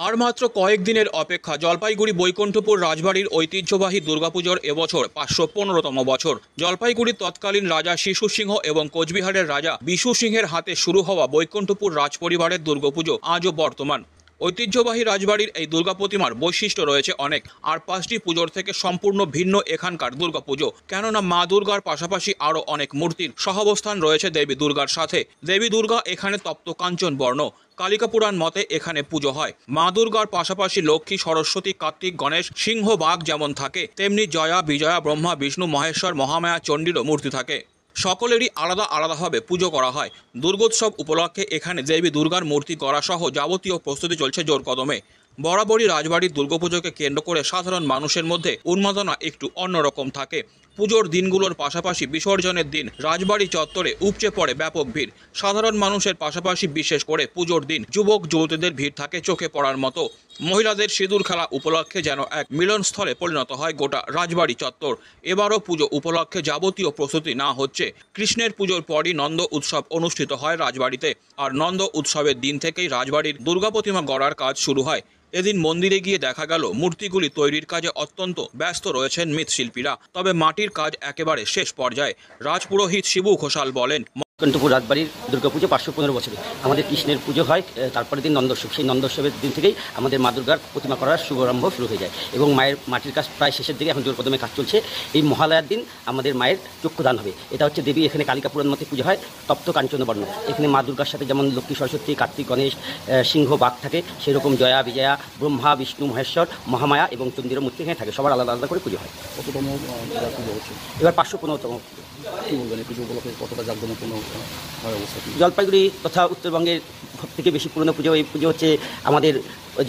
আর মাত্র কয়েকদিনের অপেক্ষা। জলপাইগুড়ি বৈকুণ্ঠপুর রাজবাড়ির ঐতিহ্যবাহী দুর্গাপুজোর এবছর 515তম বছর। জলপাইগুড়ির তৎকালীন রাজা শিশু সিংহ এবং কোচবিহারের রাজা বিশু সিংহের হাতে শুরু হওয়া বৈকুণ্ঠপুর রাজপরিবারের দুর্গাপুজো আজও বর্তমান। ঐতিহ্যবাহী রাজবাড়ির এই দুর্গা প্রতিমার বৈশিষ্ট্য রয়েছে অনেক, আর 5টি পুজোর থেকে সম্পূর্ণ ভিন্ন এখানকার দুর্গাপুজো। কেননা মা দুর্গার পাশাপাশি আরও অনেক মূর্তির সহাবস্থান রয়েছে দেবী দুর্গার সাথে। দেবী দুর্গা এখানে তপ্ত কাঞ্চন বর্ণ। কালিকা পুরাণ মতে এখানে পুজো হয়। মা দুর্গার পাশাপাশি লক্ষ্মী, সরস্বতী, কার্তিক, গণেশ, সিংহ, বাঘ যেমন থাকে, তেমনি জয়া, বিজয়া, ব্রহ্মা, বিষ্ণু, মহেশ্বর, মহামায়া, চণ্ডীরও মূর্তি থাকে। সকলেরই আলাদা আলাদাভাবে পুজো করা হয়। দুর্গোৎসব উপলক্ষে এখানে দেবী দুর্গার মূর্তি করা সহ যাবতীয় প্রস্তুতি চলছে জোর কদমে। বরাবরই রাজবাড়ির দুর্গাপুজোকে কেন্দ্র করে সাধারণ মানুষের মধ্যে উন্মাদনা একটু অন্যরকম থাকে। পুজোর দিনগুলোর পাশাপাশি বিসর্জনের দিন রাজবাড়ি চত্বরে উপচে পড়ে ব্যাপক ভিড়। সাধারণ মানুষের পাশাপাশি বিশেষ করে পুজোর দিন যুবক যুবতীদের ভিড় থাকে চোখে পড়ার মতো। মহিলাদের সিঁদুর খেলা উপলক্ষে যেন এক মিলনস্থলে পরিণত হয় গোটা রাজবাড়ি চত্বর। এবারও পুজো উপলক্ষে যাবতীয় প্রস্তুতি না হচ্ছে। কৃষ্ণের পুজোর পরই নন্দ উৎসব অনুষ্ঠিত হয় রাজবাড়িতে, আর নন্দ উৎসবের দিন থেকেই রাজবাড়ির দুর্গা প্রতিমা গড়ার কাজ শুরু হয়। এদিন মন্দিরে গিয়ে দেখা গেল মূর্তিগুলি তৈরির কাজে অত্যন্ত ব্যস্ত রয়েছেন মৃৎশিল্পীরা। তবে মাটির কাজ একেবারে শেষ পর্যায়ে। রাজপুরোহিত শিবু ঘোষাল বলেন, বৈকুণ্ঠপুর রাজবাড়ির দুর্গাপুজো 515 বছরে আমাদের কৃষ্ণের পুজো হয়, তারপরের দিন নন্দোৎসব। সেই নন্দোৎসবের দিন থেকেই আমাদের মা দুর্গার প্রতিমা করার শুভারম্ভ শুরু হয়ে যায় এবং মায়ের মাটির কাজ প্রায় শেষের দিকে, এখন জোর কদমে কাজ চলছে। এই মহালয়ার দিন আমাদের মায়ের চক্ষুদান হবে। এটা হচ্ছে দেবী, এখানে কালিকা পুরাণ মতে পুজো হয়, তপ্ত কাঞ্চন বর্ণ। এখানে মা দুর্গার সাথে যেমন লক্ষ্মী, সরস্বতী, কার্তিক, গণেশ, সিংহ, বাঘ থাকে, সেরকম জয়া, বিজয়া, ব্রহ্মা, বিষ্ণু, মহেশ্বর, মহামায়া এবং চণ্ডীর মূর্তি এখানে থাকে। সবার আলাদা আলাদা করে পুজো হয়। কততম পুজো হচ্ছে এবার 515তম। কী বলবেন, এই পুজো উপলক্ষে কতটা জাঁকজমকপূর্ণ হয় অবস্থা? জলপাইগুড়ি তথা উত্তরবঙ্গের সবথেকে বেশি পুরনো পুজো এই পুজো হচ্ছে। আমাদের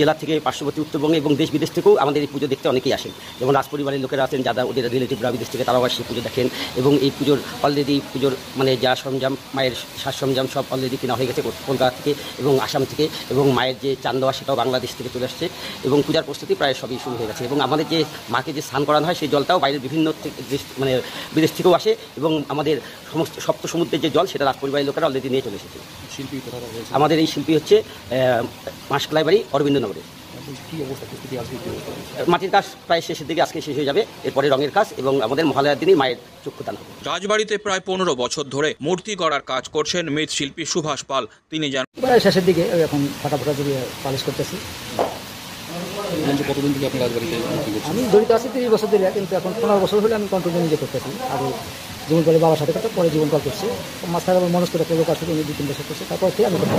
জেলা থেকে পার্শ্ববর্তী উত্তরবঙ্গে এবং দেশ বিদেশ থেকেও আমাদের এই পুজো দেখতে অনেকেই আসেন। যেমন রাজপরিবারের লোকেরা আছেন, যারা ওদের রিলেটিভরা বিদেশ থেকে, তারাও আসে পুজো দেখেন। এবং এই পুজোর অলরেডি পুজোর যা সরঞ্জাম, মায়ের সাজ সরঞ্জাম সব অলরেডি কেনা হয়ে গেছে কলকাতা থেকে এবং আসাম থেকে। এবং মায়ের যে চান দেওয়া সেটাও বাংলাদেশ থেকে চলে আসছে এবং পূজার প্রস্তুতি প্রায় সবই শুরু হয়ে গেছে। এবং আমাদের যে মাকে যে স্নান করানো হয় সেই জলটাও বাইরের বিভিন্ন দেশ বিদেশ থেকেও আসে এবং আমাদের সমস্ত সপ্ত সমুদ্রের যে জল সেটা রাজপরিবারের লোকেরা অলরেডি নিয়ে চলে এসেছে। শিল্পী কোথাও রয়েছে? আমাদের এই শিল্পী হচ্ছে মাসকলাই বাড়ি, অরবিন্দনগরে। কী অবস্থা, প্রস্তুতি আজকে কী অবস্থা? মাটির কাজ প্রায় শেষের দিকে, আজকে শেষ হয়ে যাবে। এরপরে রঙের কাজ এবং আমাদের মহালয়ার দিনই মায়ের চক্ষুদান হবে। রাজবাড়িতে প্রায় 15 বছর ধরে মূর্তি গড়ার কাজ করছেন মৃৎশিল্পী সুভাষ পাল। তিনি জানান, প্রায় শেষের দিকে এখন ফাটাফাটা যদি পালিশ করতেছি। কতদিন থেকে আপনি রাজবাড়িতে মূর্তি করছেন? আমি জড়িত আছি 30 বছর ধরে, কিন্তু এখন 15 বছর হলে আমি কন্টিনিউ নিজে করতেছি। আগে জীবনকালে বাবার সাথে করতে, পরে জীবনকাল করছি। মাঝখানে আবার মনস্থ করে লোক আছে, উনি 2-3 বছর করছে, তারপর থেকে আমি করতে।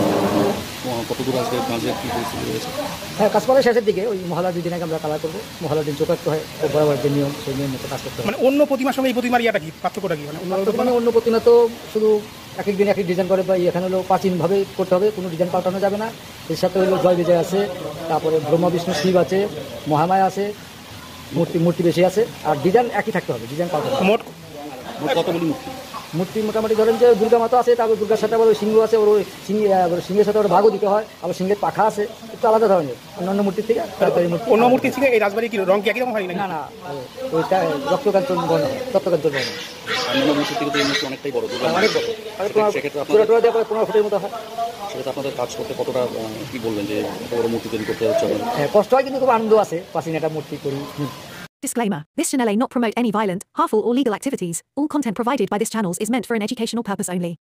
কত দূর আজকে কাজের কী পরিস্থিতি রয়েছে? হ্যাঁ, কাজ করে শেষের দিকে। ওই মহালয়ার 2 দিন আগে আমরা কালার করবো। মহালয়ার দিন চোখ রাখতে হয়, বরাবর যে নিয়ম সেই নিয়ম মতো কাজ করতে হয়। মানে অন্য প্রতিমার সঙ্গে এই প্রতিমার ইয়াটা কি, পার্থক্যটা কি? মানে অন্য প্রতিমা তো শুধু এক এক দিন এক এক ডিজাইন করে, বা এখানে হলো প্রাচীনভাবে করতে হবে, কোনো ডিজাইন পাল্টানো যাবে না। এর সাথে হলো জয় বিজয় আছে, তারপরে ব্রহ্মা, বিষ্ণু, শিব আছে, মহামায়া আছে, মূর্তি বেশি আছে, আর ডিজাইন একই থাকতে হবে, ডিজাইন পাল্টানো। মোট কতগুলি মূর্তি? মোটামুটি ধরেন যে দুর্গা মাতা আছে, তারপর দুর্গার সাথে আবার ওই সিংহ আছে, ওর ওই সিংহের সাথে ওর ভাগও দিতে হয়, আবার সিংহের পাখা আছে, একটু আলাদা ধরনের অন্যান্য মূর্তির থেকে। অন্য মূর্তি থেকে এই রাজবাড়ি কি রং কি একই রকম হয় না? না, ওইটা রক্তকান্তন বর্ণ, রক্তকান্তন বর্ণ অন্যান্য মূর্তি থেকে তো এই মূর্তি অনেকটাই বড়। অনেক বড়, সেক্ষেত্রে পুরো দিয়ে 15 ফুটের মতো হয়। সেক্ষেত্রে আপনাদের কাজ করতে কতটা কী বলবেন যে এত বড় মূর্তি তৈরি করতে হচ্ছে? হ্যাঁ, কষ্ট হয়, কিন্তু খুব আনন্দ আছে। প্রাচীন একটা মূর্তি করি। Disclaimer. This channel may not promote any violent, harmful or legal activities. All content provided by this channel is meant for an educational purpose only.